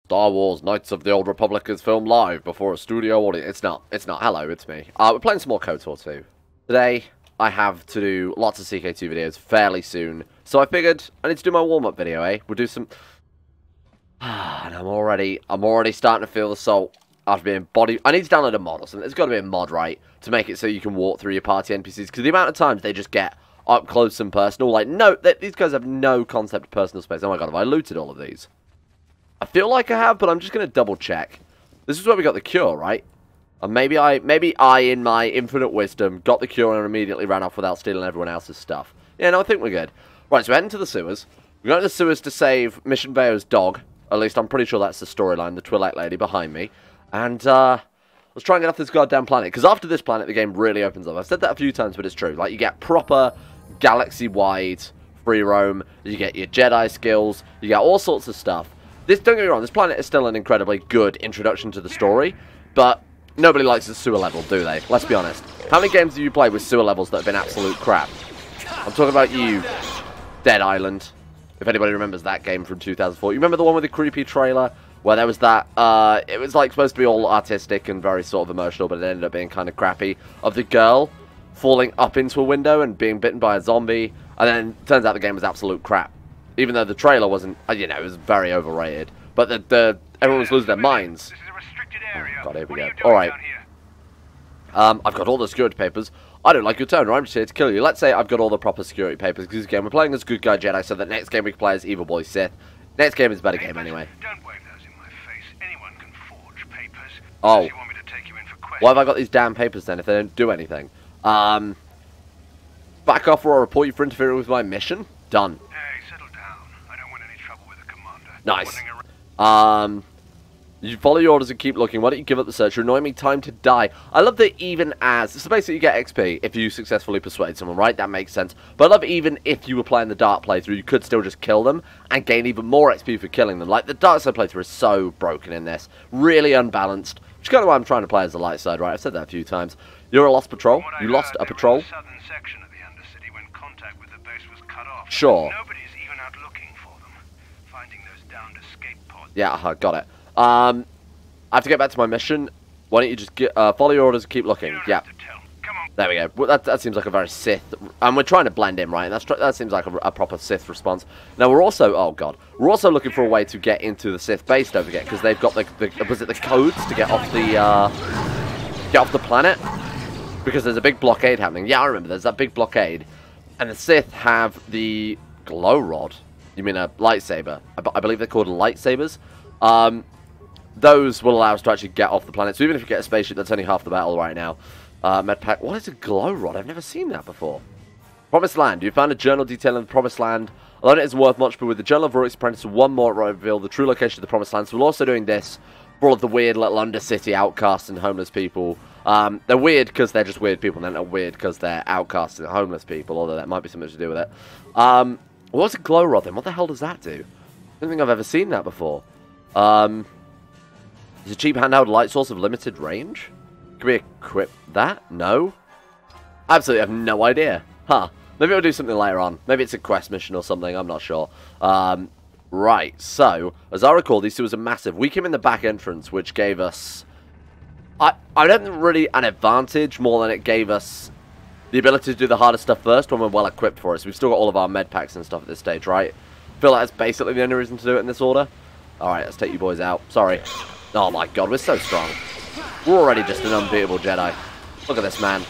Star Wars Knights of the Old Republic is filmed live before a studio audience. It's not. Hello, it's me. We're playing some more Kotor 2. Today, I have to do lots of CK2 videos fairly soon. So I figured I need to do my warm-up video, eh? We'll do some... and I'm already starting to feel the salt after being body... I need to download a mod or something. There's got to be a mod, right? To make it so you can walk through your party NPCs. Because the amount of times they just get up close and personal. Like, no, these guys have no concept of personal space. Oh my god, have I looted all of these? I feel like I have, but I'm just going to double check. This is where we got the cure, right? And maybe I, in my infinite wisdom, got the cure and immediately ran off without stealing everyone else's stuff. Yeah, no, I think we're good. Right, so we're heading to the sewers. We're going to the sewers to save Mission Veo's dog. At least I'm pretty sure that's the storyline, the Twi'lek lady behind me. And, let's try and get off this goddamn planet. Because after this planet, the game really opens up. I've said that a few times, but it's true. Like, you get proper galaxy-wide free roam. You get your Jedi skills. You get all sorts of stuff. Don't get me wrong, this planet is still an incredibly good introduction to the story, but nobody likes the sewer level, do they? Let's be honest. How many games have you played with sewer levels that have been absolute crap? I'm talking about you, Dead Island, if anybody remembers that game from 2004. You remember the one with the creepy trailer, where there was that, it was like supposed to be all artistic and very sort of emotional, but it ended up being kind of crappy, of the girl falling up into a window and being bitten by a zombie, and then turns out the game was absolute crap. Even though the trailer wasn't, you know, it was very overrated. But everyone was losing their minds. This is a restricted area. Oh, God, here we go. Alright. I've got all the security papers. I don't like your tone, or I'm just here to kill you. Let's say I've got all the proper security papers, because again, we're playing as Good Guy Jedi, so that next game we can play as Evil Boy Sith. Next game is a better game anyway. Don't wave those in my face. Anyone can forge papers. Oh. You want me to take you in for questions? Why have I got these damn papers then, if they don't do anything? Back off or I'll report you for interfering with my mission. Done. Hey, settle down. I don't want any trouble with the commander. Nice. You follow your orders and keep looking. Why don't you give up the search? You're annoying me. Time to die. I love that even as... So basically you get XP if you successfully persuade someone, right? That makes sense. But I love even if you were playing the Dark playthrough, you could still just kill them and gain even more XP for killing them. Like, the Dark side playthrough is so broken in this. Really unbalanced. Which is kind of why I'm trying to play as the light side, right? I've said that a few times. You're a lost patrol. You lost a patrol. Sure. Nobody's even out looking for them. Finding those downed escape pods. Yeah, got it. I have to get back to my mission. Why don't you just follow your orders and keep looking? Yeah. There we go. Well, that seems like a very Sith... And we're trying to blend in, right? And that seems like a proper Sith response. Now, we're also... Oh, God. We're also looking for a way to get into the Sith base, don't forget, because they've got was it the codes to get off the planet? Because there's a big blockade happening. Yeah, I remember. There's that big blockade. And the Sith have the glow rod. You mean a lightsaber? I believe they're called lightsabers. Those will allow us to actually get off the planet. So even if you get a spaceship, that's only half the battle right now. Medpack. What is a glow rod? I've never seen that before. Promised Land. You found a journal detailing the Promised Land. Although it isn't worth much, but with the Journal of Vurt's Apprentice, one more reveal the true location of the Promised Land. So we're also doing this for all of the weird little undercity outcasts and homeless people. They're weird because they're just weird people, and they're not weird because they're outcasts and homeless people, although that might be something to do with it. What's a glow rod then? What the hell does that do? I don't think I've ever seen that before. Is a cheap handheld light source of limited range? Can we equip that? No? Absolutely have no idea. Huh. Maybe we'll do something later on. Maybe it's a quest mission or something, I'm not sure. Right, so, as I recall, these sewers are massive. We came in the back entrance, which gave us... I don't think really an advantage more than it gave us the ability to do the harder stuff first when we're well equipped for it. So we've still got all of our med packs and stuff at this stage, right? I feel like that's basically the only reason to do it in this order. Alright, let's take you boys out. Sorry. Oh my god, we're so strong. We're already just an unbeatable Jedi. Look at this, man.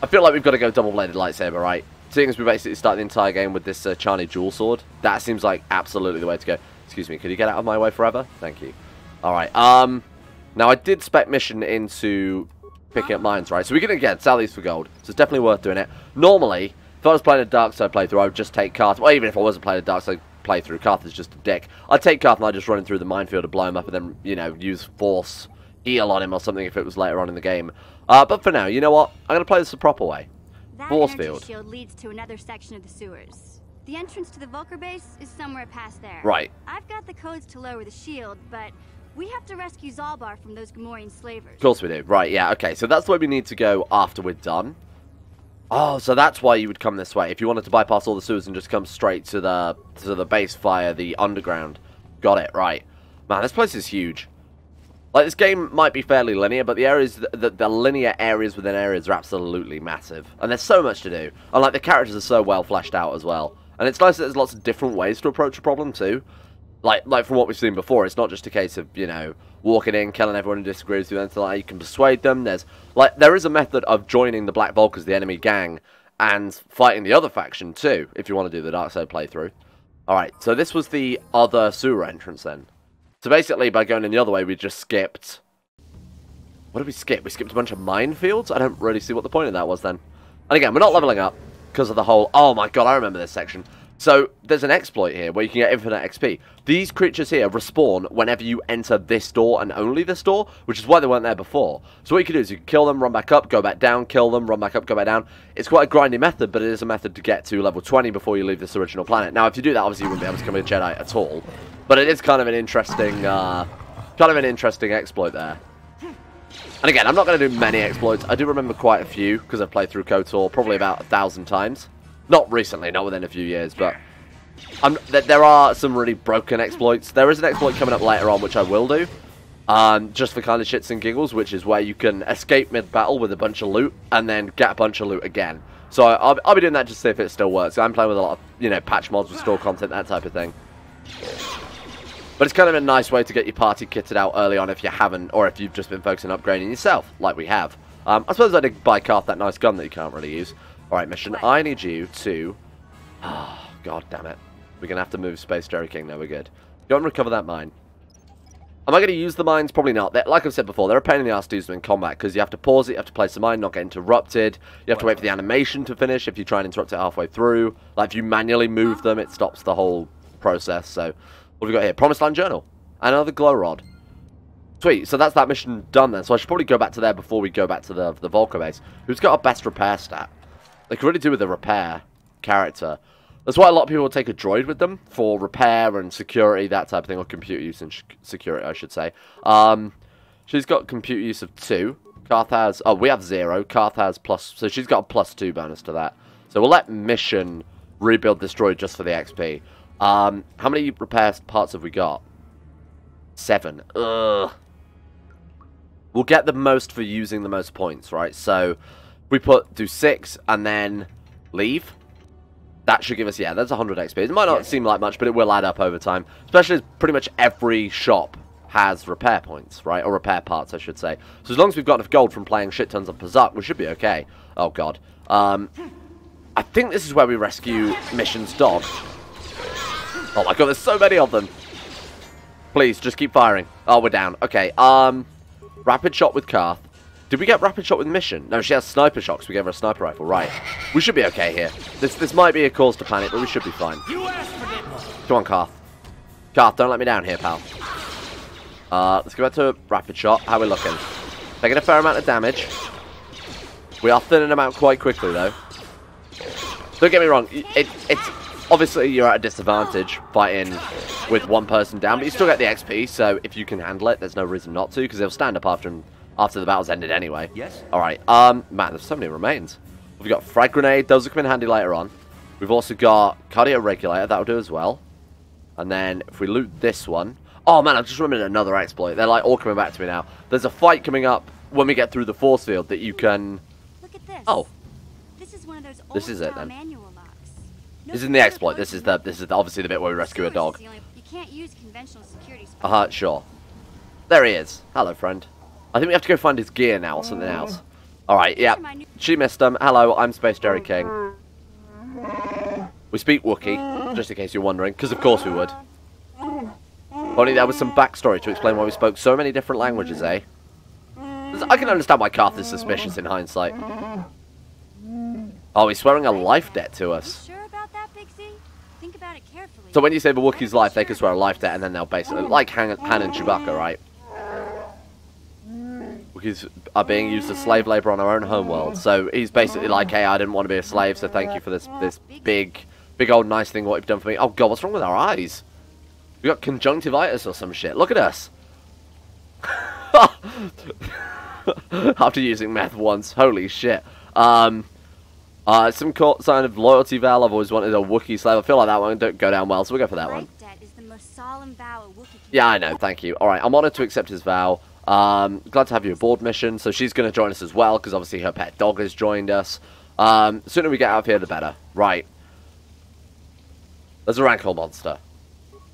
I feel like we've got to go double-bladed lightsaber, right? Seeing as we basically start the entire game with this Chani dual sword, that seems like absolutely the way to go. Excuse me, could you get out of my way forever? Thank you. Alright, now, I did spec mission into picking up mines, right? So we can, again, sell these for gold. So it's definitely worth doing it. Normally, if I was playing a Dark Side playthrough, I would just take Carth. Well, even if I wasn't playing a Dark Side playthrough, Carth is just a dick. I'd take Carth and I'd just run him through the minefield to blow him up and then, you know, use Force heal on him or something if it was later on in the game. But for now, you know what? I'm going to play this the proper way. That Force energy field. shield leads to another section of the sewers. The entrance to the Vulcar base is somewhere past there. Right. I've got the codes to lower the shield, but... we have to rescue Zaalbar from those Gamorrean slavers. Of course we do. Right, yeah, okay. So that's the way we need to go after we're done. Oh, so that's why you would come this way. If you wanted to bypass all the sewers and just come straight to the base via the underground. Got it, right. Man, this place is huge. Like, this game might be fairly linear, but the areas, the linear areas within areas are absolutely massive. And there's so much to do. And, like, the characters are so well fleshed out as well. And it's nice that there's lots of different ways to approach a problem, too. Like from what we've seen before, it's not just a case of, you know, walking in, killing everyone who disagrees with you, anything like that. You can persuade them. There is a method of joining the Black Vulkars, the enemy gang, and fighting the other faction, too, if you want to do the dark side playthrough. Alright, so this was the other sewer entrance, then. So basically, by going in the other way, we just skipped... What did we skip? We skipped a bunch of minefields? I don't really see what the point of that was, then. And again, we're not leveling up, because of the whole... Oh my god, I remember this section. So, there's an exploit here, where you can get infinite XP. These creatures here respawn whenever you enter this door, and only this door, which is why they weren't there before. So what you can do is you can kill them, run back up, go back down, kill them, run back up, go back down. It's quite a grindy method, but it is a method to get to level 20 before you leave this original planet. Now, if you do that, obviously you wouldn't be able to become a Jedi at all. But it is kind of an interesting exploit there. And again, I'm not going to do many exploits. I do remember quite a few, because I've played through KOTOR probably about 1,000 times. Not recently, not within a few years, but there are some really broken exploits. There is an exploit coming up later on, which I will do, just for kind of shits and giggles, which is where you can escape mid-battle with a bunch of loot, and then get a bunch of loot again. So I'll be doing that just to see if it still works. I'm playing with a lot of, you know, patch mods, restore content, that type of thing. But it's kind of a nice way to get your party kitted out early on if you haven't, or if you've just been focusing on upgrading yourself, like we have. I suppose I did buy Carth that nice gun that you can't really use. Alright, mission. I need you to... Oh, god damn it. We're going to have to move Space Jerry King. No, we're good. Go and recover that mine. Am I going to use the mines? Probably not. Like I've said before, they're a pain in the ass to use them in combat, because you have to pause it, you have to place the mine, not get interrupted. You have to wait for the animation to finish if you try and interrupt it halfway through. Like, if you manually move them, it stops the whole process. So, what have we got here? Promised Land Journal. Another glow rod. Sweet, so that's that mission done then. So I should probably go back to there before we go back to the Vulkar base. Who's got our best repair stat? They could really do with a repair character. That's why a lot of people will take a droid with them for repair and security, that type of thing, or compute use and security, I should say. She's got compute use of 2. Carth has... Oh, we have 0. Carth has plus... So she's got a +2 bonus to that. So we'll let Mission rebuild this droid just for the XP. How many repair parts have we got? 7. Ugh. We'll get the most for using the most points, right? So... We do 6 and then leave. That should give us, yeah, that's 100 XP. It might not seem like much, but it will add up over time. Especially as pretty much every shop has repair points, right? Or repair parts, I should say. So as long as we've got enough gold from playing shit tons of Pazak, we should be okay. Oh, God. I think this is where we rescue Mission's dog. Oh, my God, there's so many of them. Please, just keep firing. Oh, we're down. Okay, rapid shot with Carth. Did we get rapid shot with Mission? No, she has sniper shots. We gave her a sniper rifle. Right. We should be okay here. This might be a cause to panic, but we should be fine. Come on, Carth. Carth, don't let me down here, pal. Let's go back to rapid shot. How are we looking? Taking a fair amount of damage. We are thinning them out quite quickly, though. Don't get me wrong. It's obviously you're at a disadvantage fighting with one person down, but you still get the XP. So if you can handle it, there's no reason not to, because they'll stand up after the battle's ended anyway. Yes. Alright, man, there's so many remains. We've got frag grenade, those will come in handy later on. We've also got cardio regulator, that'll do as well. And then, if we loot this one... Oh man, I've just remembered another exploit. They're like all coming back to me now. There's a fight coming up when we get through the force field that you can... Look at this. Oh. This is one of those old this is it then. manual locks. This isn't the exploit, this is obviously the bit where we rescue a dog. You can't use conventional security. Sure. There he is. Hello, friend. I think we have to go find his gear now or something else. Alright, yeah. She missed him. Hello, I'm Space Jerry King. We speak Wookiee, just in case you're wondering, because of course we would. Only there was some backstory to explain why we spoke so many different languages, eh? I can understand why Carth is suspicious in hindsight. Oh, he's swearing a life debt to us. Sure about that, Big Z? Think about it carefully. So when you save a Wookiee's life, they can swear a life debt, and then they'll basically... Like Han and Chewbacca, right? Wookiees are being used as slave labor on our own homeworld. So he's basically like, hey, I didn't want to be a slave, so thank you for this big old nice thing what you've done for me. Oh god, what's wrong with our eyes? We got conjunctivitis or some shit. Look at us. After using meth once. Holy shit. Some sign of loyalty, Val. I've always wanted a Wookiee slave. I feel like that one don't go down well, so we'll go for that one. most solemn vow a Wookiee can Yeah, I know, thank you. Alright, I'm honoured to accept his vow. Glad to have you aboard mission. So she's going to join us as well, because obviously her pet dog has joined us. Sooner we get out of here, the better. Right. There's a Rancor monster.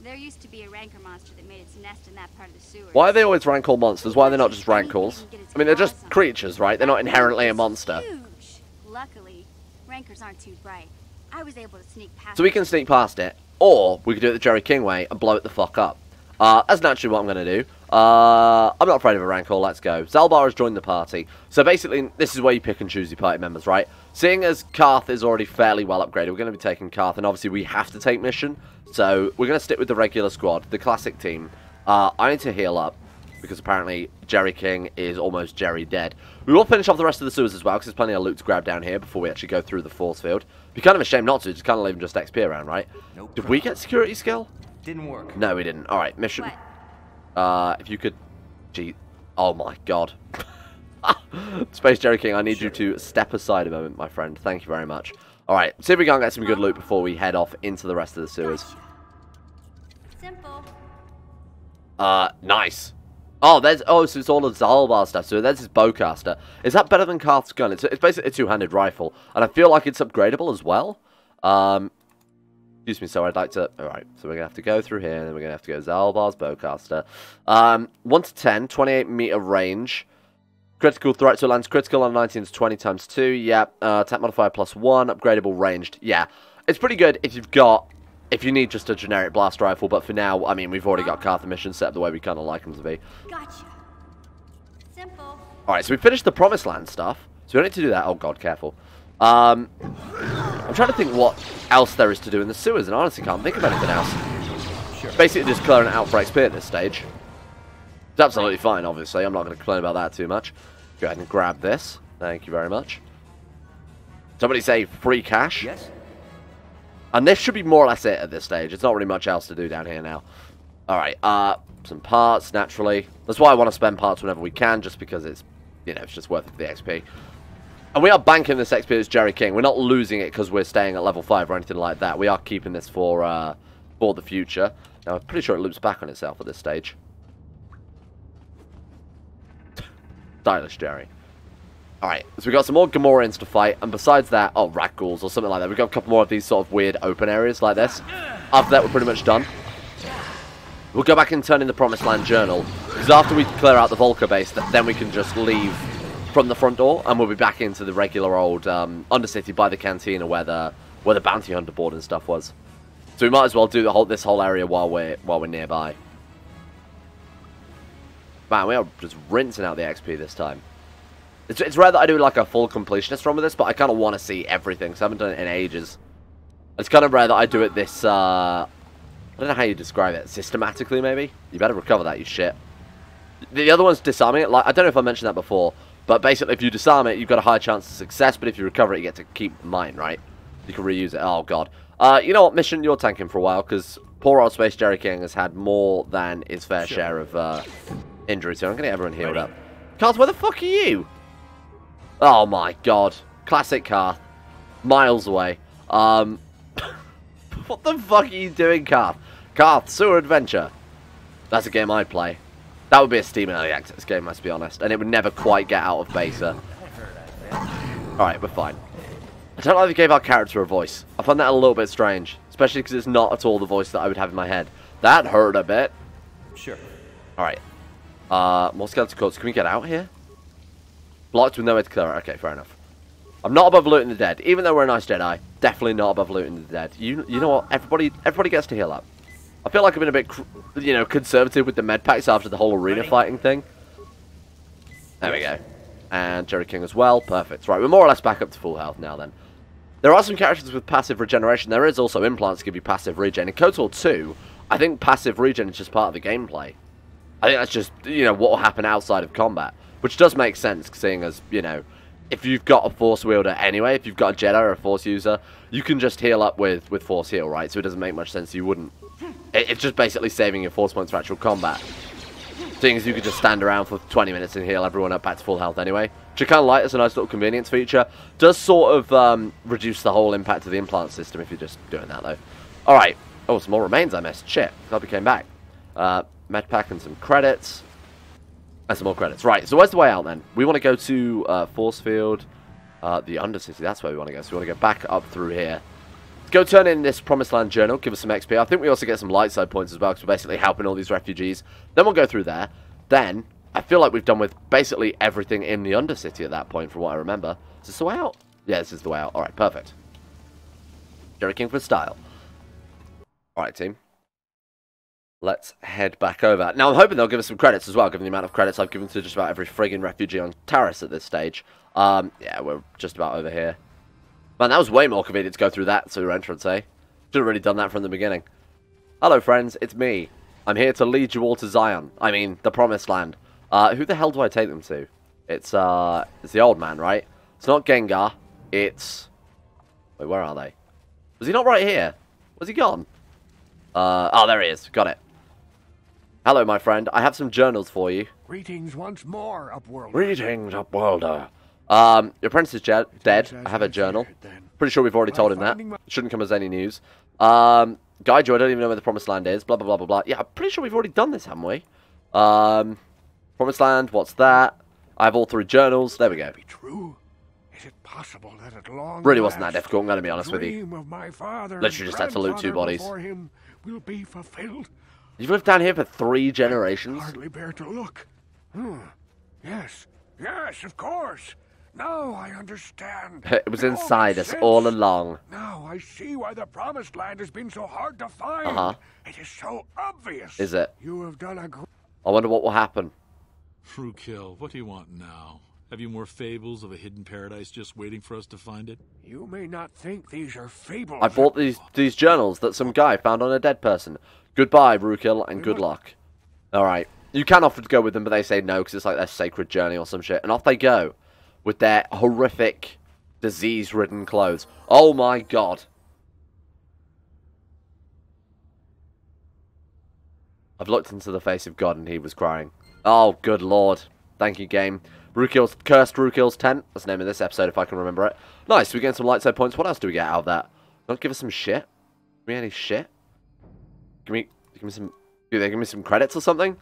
There used to be a rancor monster that made its nest in that part of the sewers. Why are they always Rancor monsters? Why are they not just Rancors? I mean, they're just creatures, right? They're not inherently a monster. Huge. Luckily, rancors aren't too bright. I was able to sneak past. So we can sneak past it, or we could do it the Jerry King way and blow it the fuck up. That's naturally what I'm going to do. I'm not afraid of a Rancor, let's go. Zaalbar has joined the party. So basically, this is where you pick and choose your party members, right? Seeing as Carth is already fairly well upgraded, we're going to be taking Carth, and obviously we have to take mission. So we're going to stick with the regular squad, the classic team. I need to heal up, because apparently Jerry King is almost Jerry dead. We will finish off the rest of the sewers as well, because there's plenty of loot to grab down here before we actually go through the force field. It'd be kind of a shame not to, just kind of leave just XP around, right? Nope. Did we get security skill? Didn't work. No, we didn't. Alright, mission. What? If you could... Gee... Oh my god. Space Jerry King, I need you to step aside a moment, my friend. Thank you very much. Alright, see if we can get some good loot before we head off into the rest of the sewers. Simple. Nice. Oh, there's... Oh, so it's all the Zaalbar stuff. So there's his bowcaster. Is that better than Carth's gun? It's basically a two-handed rifle. And I feel like it's upgradable as well. Excuse me, so I'd like to... Alright, so we're going to have to go through here, and then we're going to have to go Zaalbar's bowcaster. 1 to 10, 28 meter range. Critical threat, so it lands critical on 19 to 20 times 2. Yeah, attack modifier +1, upgradable ranged. Yeah, it's pretty good if you've got... If you need just a generic blast rifle, but for now, I mean, we've already got Carth missions set up the way we kind of like them to be. Gotcha. Simple. Alright, so we finished the Promised Land stuff. So we don't need to do that. Oh god, careful. I'm trying to think what else there is to do in the sewers, and I honestly can't think of anything else. Sure. Basically just clearing it out for XP at this stage. It's absolutely fine, obviously. I'm not going to complain about that too much. Go ahead and grab this. Thank you very much. Somebody say free cash. Yes. And this should be more or less it at this stage. It's not really much else to do down here now. Alright, some parts, naturally. That's why I want to spend parts whenever we can, just because it's, you know, it's just worth it for the XP. And we are banking this XP as Jerry King. We're not losing it because we're staying at level 5 or anything like that. We are keeping this for the future. Now, I'm pretty sure it loops back on itself at this stage. Stylish Jerry. Alright, so we've got some more Gamorreans to fight, and besides that, oh, rat ghouls or something like that. We've got a couple more of these sort of weird open areas like this. After that, we're pretty much done. We'll go back and turn in the Promised Land Journal, because after we clear out the Volker base, then we can just leave from the front door, and we'll be back into the regular old Undercity by the cantina where the bounty hunter board and stuff was. So we might as well do this whole area while we're nearby. Man, we are just rinsing out the XP this time. It's rare that I do like a full completionist run with this, but I kind of want to see everything, because I haven't done it in ages. It's kind of rare that I do it this, I don't know how you describe it, systematically maybe? You better recover that, you shit. The other one's disarming it, like, I don't know if I mentioned that before, but basically if you disarm it, you've got a high chance of success, but if you recover it, you get to keep mine, right? You can reuse it, oh god. You know what, mission, you're tanking for a while, because poor old Space Jerry King has had more than his fair share of injuries, so I'm going to get everyone healed up. Carth, where the fuck are you? Oh my god. Classic Carth. Miles away. What the fuck are you doing, Carth? Carth, Sewer Adventure. That's a game I'd play. That would be a Steam Early Access game, let's be honest. And it would never quite get out of beta. Alright, we're fine. I don't like they gave our character a voice. I find that a little bit strange. Especially because it's not at all the voice that I would have in my head. That hurt a bit. Sure. Alright. More skeleton corpses. Can we get out here? Blocked with nowhere to clear it. Okay, fair enough. I'm not above looting the dead. Even though we're a nice Jedi, definitely not above looting the dead. You know what? Everybody gets to heal up. I feel like I've been a bit, you know, conservative with the med packs after the whole arena fighting thing. There we go. And Jerry King as well. Perfect. Right, we're more or less back up to full health now then. There are some characters with passive regeneration. There is also implants to give you passive regen. In Kotor 2, I think passive regen is just part of the gameplay. I think that's just, you know, what will happen outside of combat. Which does make sense, seeing as, you know, if you've got a Force wielder anyway, if you've got a Jedi or a Force user, you can just heal up with Force heal, right? So it doesn't make much sense you wouldn't. It's just basically saving your Force points for actual combat. Seeing as you could just stand around for 20 minutes and heal everyone up back to full health anyway. Which I kind of like as a nice little convenience feature. Does sort of reduce the whole impact of the implant system if you're just doing that, though. Alright, Oh, some more remains I missed. Shit. Glad we came back. Med pack and some credits. And some more credits. Right, so where's the way out then? We want to go to Force Field. The Undercity. That's where we want to go. So we want to go back up through here. Go turn in this Promised Land Journal. Give us some XP. I think we also get some light side points as well, because we're basically helping all these refugees. Then we'll go through there. Then, I feel like we've done with basically everything in the Undercity at that point, from what I remember. Is this the way out? Yeah, this is the way out. Alright, perfect. Jerry King for style. Alright, team. Let's head back over. Now, I'm hoping they'll give us some credits as well, given the amount of credits I've given to just about every friggin' refugee on Taris at this stage. Yeah, we're just about over here. Man, that was way more convenient to go through that sewer entrance, eh? Should have really done that from the beginning. Hello, friends. It's me. I'm here to lead you all to Zion. I mean, the Promised Land. Who the hell do I take them to? It's the old man, right? It's not Gengar. It's... Wait, where are they? Was he not right here? Was he gone? Oh, there he is. Got it. Hello, my friend. I have some journals for you. Greetings once more, Upworlder. Greetings, Upworlder. Your apprentice is dead. I have a journal. Pretty sure we've already told him that. Shouldn't come as any news. Guide you, I don't even know where the Promised Land is. Blah, blah, blah, blah, blah. Yeah, I'm pretty sure we've already done this, haven't we? Promised Land, what's that? I have all 3 journals. There we go. Be true? Is it possible that at long really wasn't that difficult, I'm going to be honest with you. Of my father literally just had to loot 2 bodies. Him will be fulfilled. You've lived down here for 3 generations? Hardly bear to look. Yes, of course. Now I understand. It was inside us all along. Now I see why the Promised Land has been so hard to find. It is so obvious. Is it? You have done a I wonder what will happen. Frukill, what do you want now? Have you more fables of a hidden paradise just waiting for us to find it? You may not think these are fables. I bought these journals that some guy found on a dead person. Goodbye, Frukill, and good luck. Alright. You can offer to go with them, but they say no, because it's like their sacred journey or some shit. And off they go. With their horrific, disease-ridden clothes. Oh my god. I've looked into the face of God and he was crying. Oh, good lord. Thank you, game. Cursed Rukill's Tent. That's the name of this episode, if I can remember it. Nice, we get some lightside points. What else do we get out of that? Don't give us some shit. Give me any shit. Give me some... Do they give me some credits or something?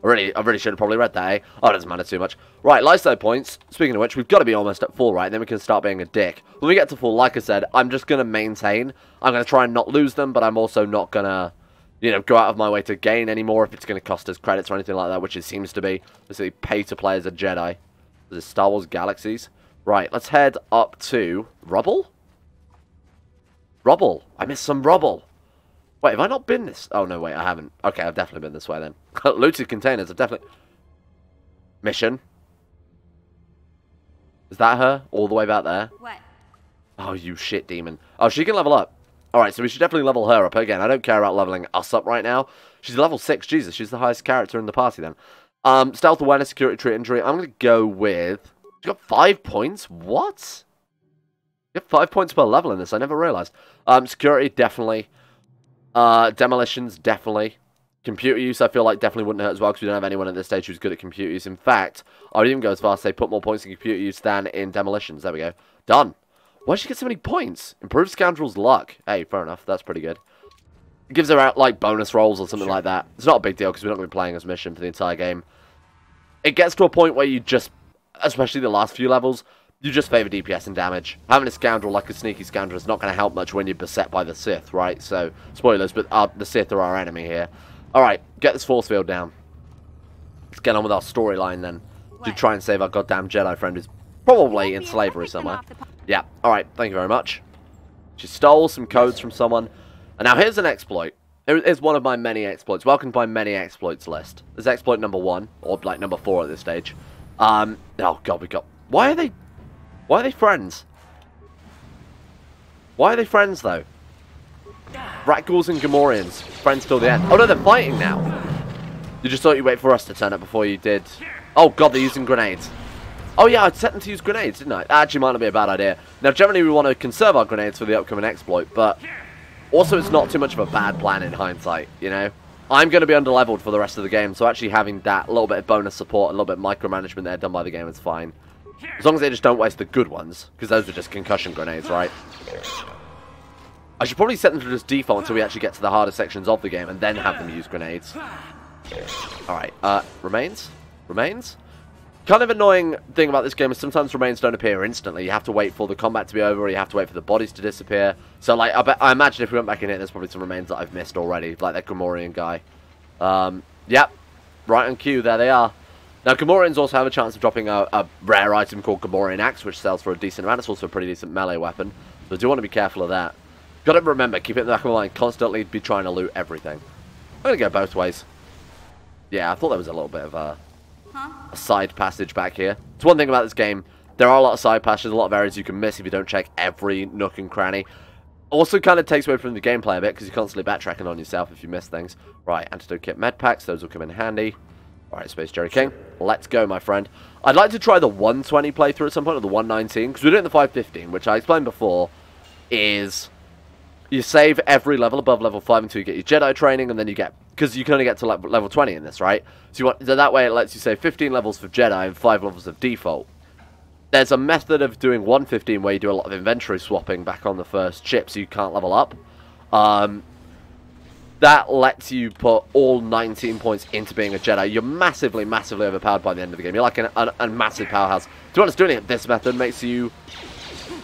I really should have probably read that, eh? Oh, it doesn't matter too much. Right, lightside points. Speaking of which, we've got to be almost at full, right? Then we can start being a dick. When we get to full, like I said, I'm just going to maintain. I'm going to try and not lose them, but I'm also not going to, you know, go out of my way to gain anymore if it's going to cost us credits or anything like that, which it seems to be. Basically, pay to play as a Jedi. This is Star Wars Galaxies. Right, let's head up to... Rubble? Rubble. I missed some rubble. Wait, have I not been this? Oh, no, wait, I haven't. Okay, I've definitely been this way then. Looted containers, I've definitely... Mission. Is that her? All the way back there? What? Oh, you shit demon. Oh, she can level up. Alright, so we should definitely level her up. Again, I don't care about leveling us up right now. She's level 6. Jesus, she's the highest character in the party then. Stealth awareness, security, trait, injury. I'm going to go with... She got 5 points? What? You have 5 points per level in this. I never realized. Security, definitely. Demolitions, definitely. Computer use, I feel like definitely wouldn't hurt as well, because we don't have anyone at this stage who's good at computer use. In fact, I would even go as far as say put more points in computer use than in demolitions. There we go. Done. Why'd she get so many points? Improve Scoundrel's luck. Hey, fair enough. That's pretty good. It gives her out, like, bonus rolls or something like that. It's not a big deal, because we're not going to be playing as mission for the entire game. It gets to a point where you just, especially the last few levels, you just favour DPS and damage. Having a Scoundrel like a sneaky Scoundrel is not going to help much when you're beset by the Sith, right? So, spoilers, but the Sith are our enemy here. Alright, get this force field down. Let's get on with our storyline then. To try and save our goddamn Jedi friend who's probably in slavery somewhere. Yeah, alright, thank you very much. She stole some codes from someone. And now here's an exploit. Here's one of my many exploits. Welcome to my many exploits list. This is exploit number 1, or like number 4 at this stage. Oh god, we got... Why are they friends? Why are they friends, though? Rakghouls and Gamorreans. Friends till the end. Oh, no, they're fighting now. You just thought you'd wait for us to turn up before you did. Oh, god, they're using grenades. Oh, yeah, I'd set them to use grenades, didn't I? That actually might not be a bad idea. Now, generally, we want to conserve our grenades for the upcoming exploit, but... Also, it's not too much of a bad plan in hindsight, you know? I'm going to be under-leveled for the rest of the game, so actually having that little bit of bonus support, a little bit of micromanagement there done by the game is fine. As long as they just don't waste the good ones, because those are just concussion grenades, right? I should probably set them to just default until we actually get to the harder sections of the game, and then have them use grenades. Alright, remains? Remains? Kind of annoying thing about this game is sometimes remains don't appear instantly. You have to wait for the combat to be over, or you have to wait for the bodies to disappear. So, like, I imagine if we went back in here, there's probably some remains that I've missed already, like that Gamorrean guy. Yep, right on cue, there they are. Now, Gamorreans also have a chance of dropping a rare item called Gamorrean Axe, which sells for a decent amount. It's also a pretty decent melee weapon, so I do want to be careful of that. Got to remember, keep it in the back of my mind, constantly be trying to loot everything. I'm going to go both ways. Yeah, I thought there was a little bit of a side passage back here. It's one thing about this game, there are a lot of side passages, a lot of areas you can miss if you don't check every nook and cranny. Also kind of takes away from the gameplay a bit, because you're constantly backtracking on yourself if you miss things. Right, antidote kit med packs, those will come in handy. Alright, Space Jerry King, let's go, my friend. I'd like to try the 120 playthrough at some point, or the 119, because we're doing the 515, which I explained before, is you save every level above level 5 until you get your Jedi training, and then you get, because you can only get to level 20 in this, right? So that way it lets you save 15 levels for Jedi and 5 levels of default. There's a method of doing 115 where you do a lot of inventory swapping back on the first ship, so you can't level up. That lets you put all 19 points into being a Jedi. You're massively, massively overpowered by the end of the game. You're like a massive powerhouse. To be honest, doing it this method makes you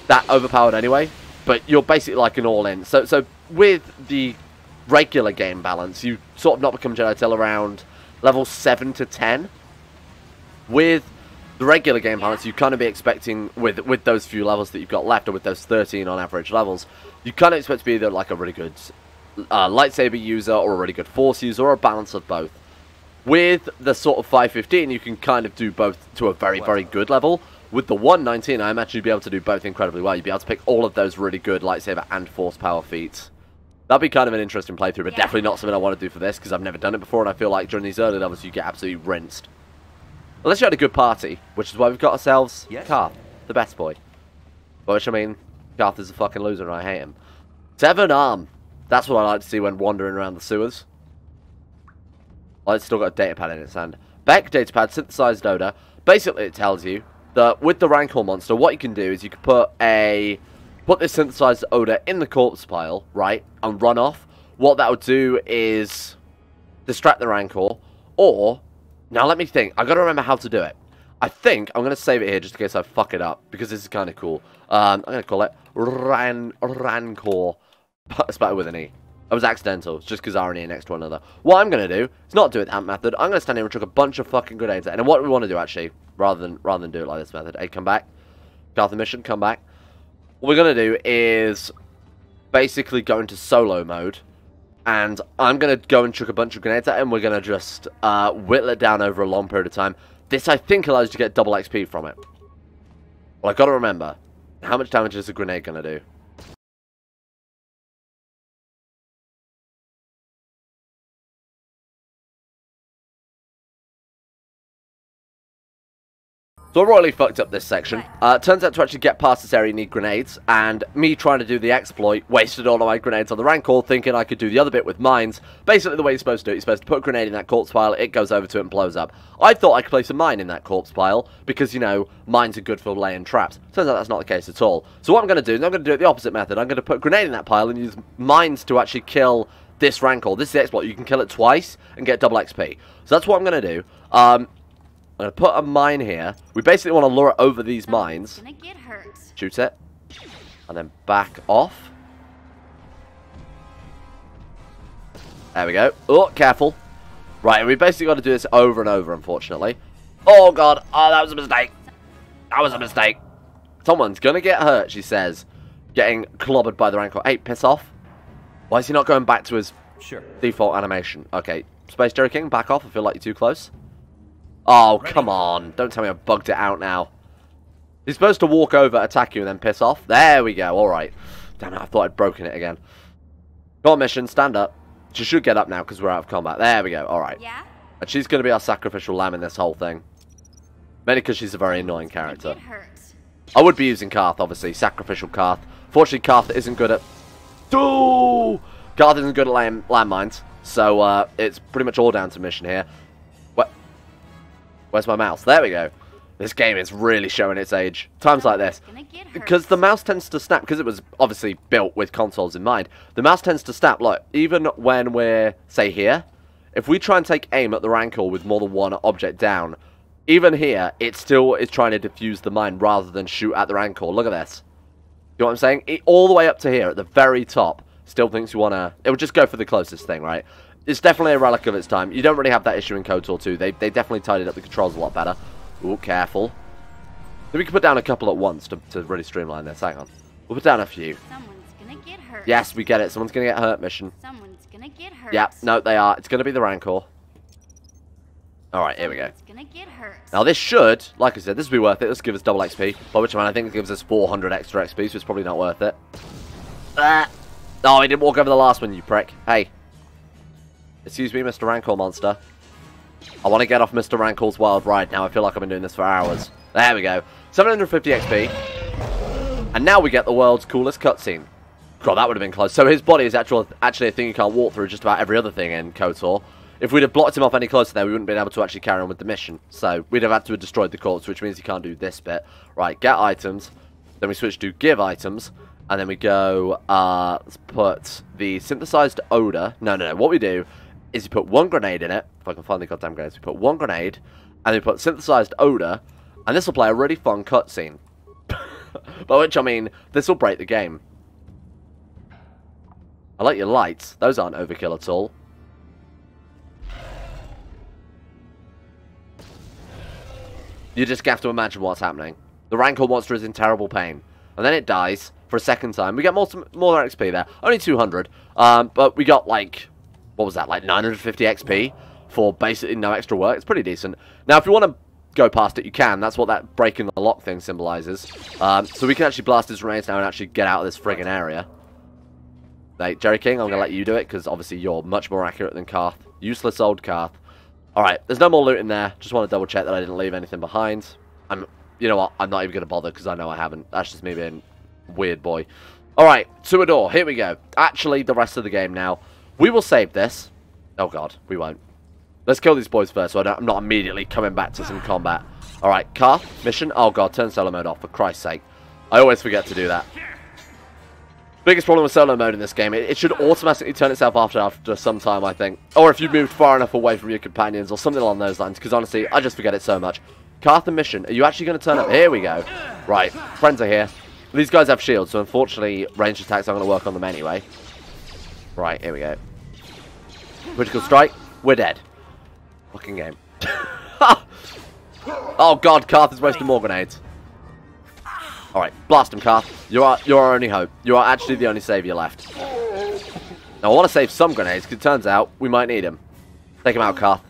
that overpowered anyway, but you're basically like an all-in. So with the regular game balance, you sort of not become Jedi till around level 7 to 10. With the regular game balance, you kind of be expecting, with those few levels that you've got left, or with those 13 on average levels, you kind of expect to be either like a really good lightsaber user, or a really good force user, or a balance of both. With the sort of 515, you can kind of do both to a very, very good level. With the 119, I imagine you'd be able to do both incredibly well. You'd be able to pick all of those really good lightsaber and force power feats. That'd be kind of an interesting playthrough, but definitely not something I want to do for this, because I've never done it before, and I feel like during these early levels you get absolutely rinsed. Unless you had a good party, which is why we've got ourselves Carth, the best boy. By which I mean, Carth is a fucking loser and I hate him. 7 arm. That's what I like to see when wandering around the sewers. Oh, it's still got a datapad in its hand. Beck datapad, synthesized odor. Basically it tells you that with the Rancor monster, what you can do is you can put this synthesized odor in the corpse pile, right, and run off. What that would do is distract the Rancor, or, now let me think, I've got to remember how to do it. I think I'm going to save it here just in case I fuck it up, because this is kind of cool. I'm going to call it Rancor. Spelled with an E. That was accidental. It's just because R and E next to one another. What I'm going to do is not do it that method. I'm going to stand here and chuck a bunch of fucking grenades at it. And what we want to do, actually, rather than do it like this method. Hey, come back. Carth mission, come back. What we're going to do is basically go into solo mode. And I'm going to go and chuck a bunch of grenades at it. And we're going to just whittle it down over a long period of time. This, I think, allows you to get double XP from it. Well, I've got to remember, how much damage is a grenade going to do? So I royally fucked up this section. Turns out to actually get past this area you need grenades, and me trying to do the exploit wasted all of my grenades on the Rancor, thinking I could do the other bit with mines. Basically the way you're supposed to do it, you're supposed to put a grenade in that corpse pile, it goes over to it and blows up. I thought I could place a mine in that corpse pile, because, you know, mines are good for laying traps. Turns out that's not the case at all. So what I'm going to do is I'm going to do it the opposite method. I'm going to put a grenade in that pile and use mines to actually kill this Rancor. This is the exploit. You can kill it twice and get double XP. So that's what I'm going to do. I'm going to put a mine here. We basically want to lure it over these mines. Gonna get hurt. Shoot it. And then back off. There we go. Oh, careful. Right, and we basically got to do this over and over, unfortunately. Oh, God. Oh, that was a mistake. That was a mistake. Someone's going to get hurt, she says. Getting clobbered by the Rancor. Hey, piss off. Why is he not going back to his default animation? Okay. Space Jerry King, back off. I feel like you're too close. Oh, come on. Don't tell me I've bugged it out now. He's supposed to walk over, attack you, and then piss off. There we go. Alright. Damn it, I thought I'd broken it again. Go on, mission. Stand up. She should get up now because we're out of combat. There we go. Alright. Yeah? And she's going to be our sacrificial lamb in this whole thing. Mainly because she's a very annoying character. I would be using Carth, obviously. Sacrificial Carth. Fortunately, Carth isn't good at... Ooh! Carth isn't good at landmines. So, it's pretty much all down to mission here. Where's my mouse? There we go. This game is really showing its age. Times like this. Because the mouse tends to snap, because it was obviously built with consoles in mind, the mouse tends to snap, look, even when we're, say, here, if we try and take aim at the rancor with more than one object down, even here, it still is trying to diffuse the mine rather than shoot at the rancor. Look at this. You know what I'm saying? All the way up to here, at the very top, still thinks you want to... It would just go for the closest thing, right? It's definitely a relic of its time. You don't really have that issue in KOTOR 2. They definitely tidied up the controls a lot better. Ooh, careful. Then we can put down a couple at once to really streamline this. Hang on. We'll put down a few. Someone's gonna get hurt. Yes, we get it. Someone's going to get hurt mission. Someone's gonna get hurt. Yeah, no, they are. It's going to be the Rancor. Alright, here we go. Gonna get hurt. Now this should, like I said, this will be worth it. This will give us double XP. By which I think it gives us 400 extra XP, so it's probably not worth it. Oh, he didn't walk over the last one, you prick. Hey. Excuse me, Mr. Rancor monster. I want to get off Mr. Rancor's wild ride now. I feel like I've been doing this for hours. There we go. 750 XP. And now we get the world's coolest cutscene. God, that would have been close. So his body is actually a thing you can't walk through just about every other thing in KOTOR. If we'd have blocked him off any closer there, we wouldn't have been able to actually carry on with the mission. So we'd have had to have destroyed the corpse, which means you can't do this bit. Right, get items. Then we switch to give items. And then we go, let's put the synthesized odor. No. What we do is you put one grenade in it. If I can find the goddamn grenades. We put one grenade. And we put synthesized odor. And this will play a really fun cutscene. By which I mean, this will break the game. I like your lights. Those aren't overkill at all. You just have to imagine what's happening. The Rancor monster is in terrible pain. And then it dies for a second time. We get more XP there. Only 200. But we got like, what was that? Like 950 XP for basically no extra work. It's pretty decent. Now, if you want to go past it, you can. That's what that breaking the lock thing symbolizes. So we can actually blast his remains now and actually get out of this friggin' area. Hey, Jerry King, I'm going to let you do it, because obviously you're much more accurate than Carth. Useless old Carth. Alright, there's no more loot in there. Just want to double check that I didn't leave anything behind. You know what, I'm not even going to bother, because I know I haven't. That's just me being a weird boy. Alright, to a door, here we go. Actually, the rest of the game now. We will save this. Oh god, we won't. Let's kill these boys first, so I'm not immediately coming back to some combat. Alright, Carth, mission. Oh god, turn solo mode off, for Christ's sake. I always forget to do that. Biggest problem with solo mode in this game, it should automatically turn itself off after some time, I think. Or if you've moved far enough away from your companions, or something along those lines, because honestly, I just forget it so much. Carth and mission, are you actually going to turn up? Here we go. Right, friends are here. These guys have shields, so unfortunately, ranged attacks aren't going to work on them anyway. Right, here we go. Critical strike, we're dead. Fucking game. Oh god, Carth is wasting more grenades. Alright, blast him, Carth. You're our only hope. You are actually the only savior left. Now, I want to save some grenades, because it turns out we might need them. Take him out, Carth.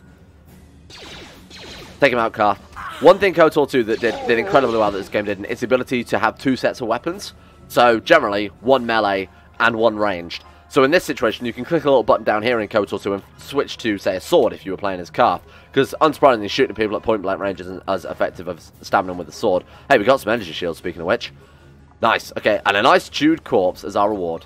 Take him out, Carth. One thing KOTOR 2 that did incredibly well that this game did, is the ability to have two sets of weapons. So, generally, one melee and one ranged. So in this situation, you can click a little button down here in KOTOR 2 and switch to, say, a sword if you were playing as Carth. Because, unsurprisingly, shooting people at point-blank range isn't as effective as stabbing them with a sword. Hey, we got some energy shields, speaking of which. Nice. Okay, and a nice chewed corpse as our reward.